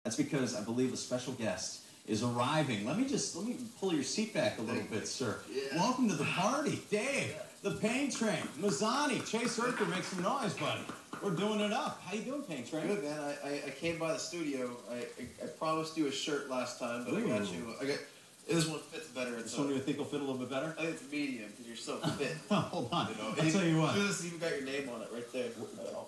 That's because I believe a special guest is arriving. Let me pull your seat back a little bit, sir. Yeah. Welcome to the party. Dave, the Pain Train, Mazany, Chase Urker, make some noise, buddy. We're doing it up. How you doing, Pain Train? Good, man. I came by the studio. I promised you a shirt last time, but Ooh. I got you. This one fits better. This one you think will fit a little bit better? I think it's medium because you're so fit. Hold on. You know? I'll tell you what. This even got your name on it right there.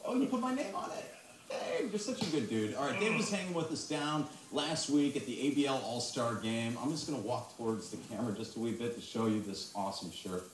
Oh, you put my name on it? Dave, you're such a good dude. All right, Dave was hanging with us down last week at the ABL All-Star Game. I'm just going to walk towards the camera just a wee bit to show you this awesome shirt.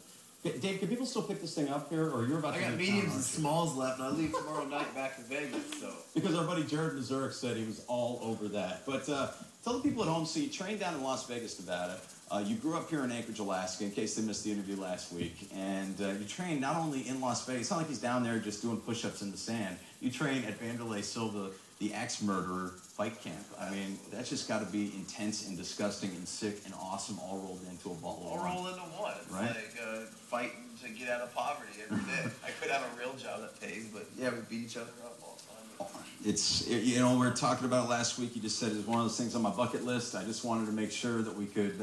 Dave, can people still pick this thing up here, or you're about to... I got mediums and smalls left, and I leave tomorrow night back to Vegas, so... Because our buddy Jared Mazurek said he was all over that. But tell the people at home, so you trained down in Las Vegas, Nevada. You grew up here in Anchorage, Alaska, in case they missed the interview last week. And you trained not only in Las Vegas, it's not like he's down there just doing push-ups in the sand. You train at Vanderlei Silva, the ex-murderer fight camp. I mean, that's just got to be intense and disgusting and sick and awesome all rolled into a ball. All rolled into one. It's right? Like fighting to get out of poverty every day. I could have a real job that pays, but yeah, we beat each other up all the time. You know, we were talking about it last week. You just said it's one of those things on my bucket list. I just wanted to make sure that we could,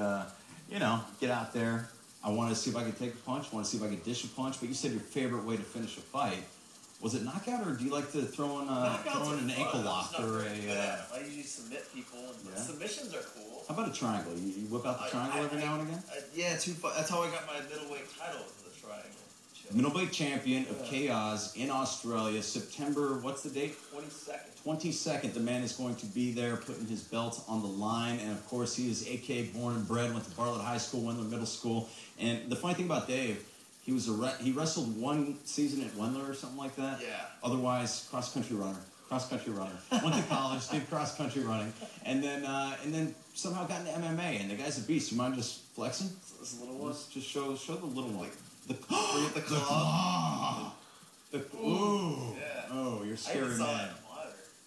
you know, get out there. I wanted to see if I could take a punch. I wanted to see if I could dish a punch. But you said your favorite way to finish a fight. Was it knockout, or do you like to throw in an ankle lock or a... I usually submit people, and submissions are cool. How about a triangle? You whip out the triangle every now and again? Yeah, that's how I got my middleweight title, was the triangle. Middleweight champion of Chaos in Australia, September, what's the date? 22nd. 22nd, the man is going to be there putting his belt on the line. And, of course, he is A.K. born and bred, went to Bartlett High School, Wendler Middle School. And the funny thing about Dave... He wrestled one season at Wendler or something like that. Yeah. Otherwise, cross-country runner. Went to college, did cross-country running, and then somehow got into MMA. And the guy's a beast. You mind just flexing? This little one? Just show the little one. The claw. Ooh. Yeah. Oh, you're a scary man.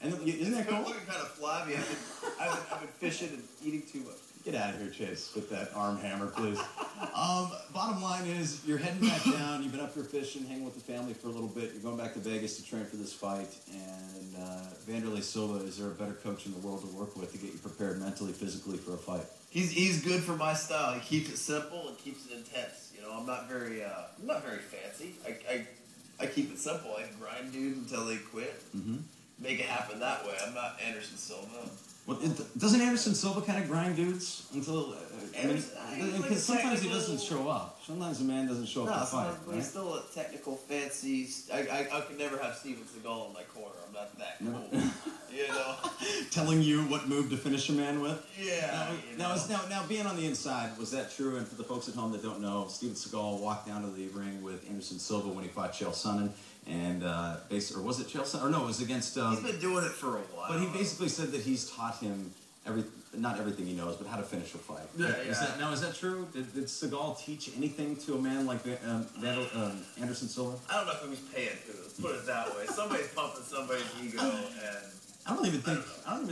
And isn't that cool? I'm looking kind of flabby. I've been fishing and eating too much. Get out of here, Chase, with that arm hammer, please. Bottom line is, you're heading back down. You've been up here fishing, hanging with the family for a little bit. You're going back to Vegas to train for this fight. And Vanderlei Silva, is there a better coach in the world to work with to get you prepared mentally, physically for a fight? He's good for my style. He keeps it simple and keeps it intense. You know, I'm not very fancy. I keep it simple. I grind dudes until they quit. Mm-hmm. Make it happen that way. I'm not Anderson Silva. Well, doesn't Anderson Silva kind of grind dudes until... because sometimes he doesn't show up. Sometimes a man doesn't show up to fight. But he's still a technical, fancy... I could never have Steven Seagal in my corner. I'm not that cool. You know? Telling you what move to finish a man with? Yeah. Now, being on the inside, was that true? And for the folks at home that don't know, Steven Seagal walked down to the ring with Anderson Silva when he fought Chael Sonnen. And, or was it Chael Sonnen? Or no, it was against... he's been doing it for a while. But he basically said that he's taught him not everything he knows, but how to finish a fight. Yeah, Is that true? Did Seagal teach anything to a man like Anderson Silva? I don't know if he was paying to. Let's put it that way. Somebody's pumping somebody's ego, and... I don't even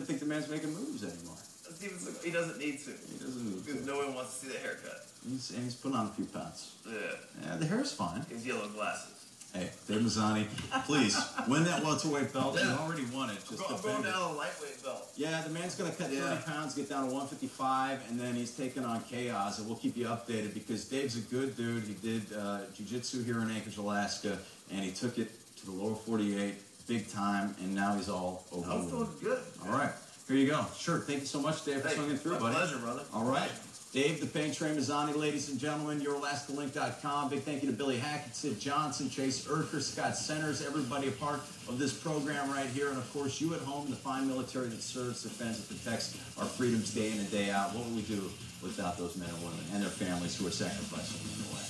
think the man's making moves anymore. He doesn't need to. He doesn't need to. Because no one wants to see the haircut. He's putting on a few pounds. Yeah. The hair's fine. His yellow glasses. Hey, Dave Mazany, please, win that welterweight belt. You already won it. Just I'm going down a lightweight belt. Yeah, the man's going to cut 30 pounds, get down to 155, and then he's taking on Chaos, and we'll keep you updated because Dave's a good dude. He did jiu-jitsu here in Anchorage, Alaska, and he took it to the lower 48 big time, and now he's all over. I'm feeling good. All right. Here you go. Sure. Thank you so much, Dave, for swinging through, buddy. My pleasure, brother. All right. Dave, the Pain Train Mazany, ladies and gentlemen, YourAlaskaLink.com. Big thank you to Billy Hackett, Sid Johnson, Chase Urker, Scott Centers, everybody a part of this program right here. And, of course, you at home, the fine military that serves, defends, and protects our freedoms day in and day out. What would we do without those men and women and their families who are sacrificing them away?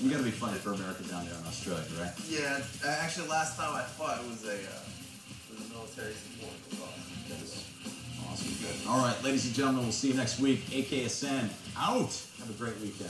You got to be fighting for America down there in Australia, right? Yeah. Actually, last time I fought, it was a military support. Awesome. Good. All right, ladies and gentlemen, we'll see you next week. AKSN out. Have a great weekend.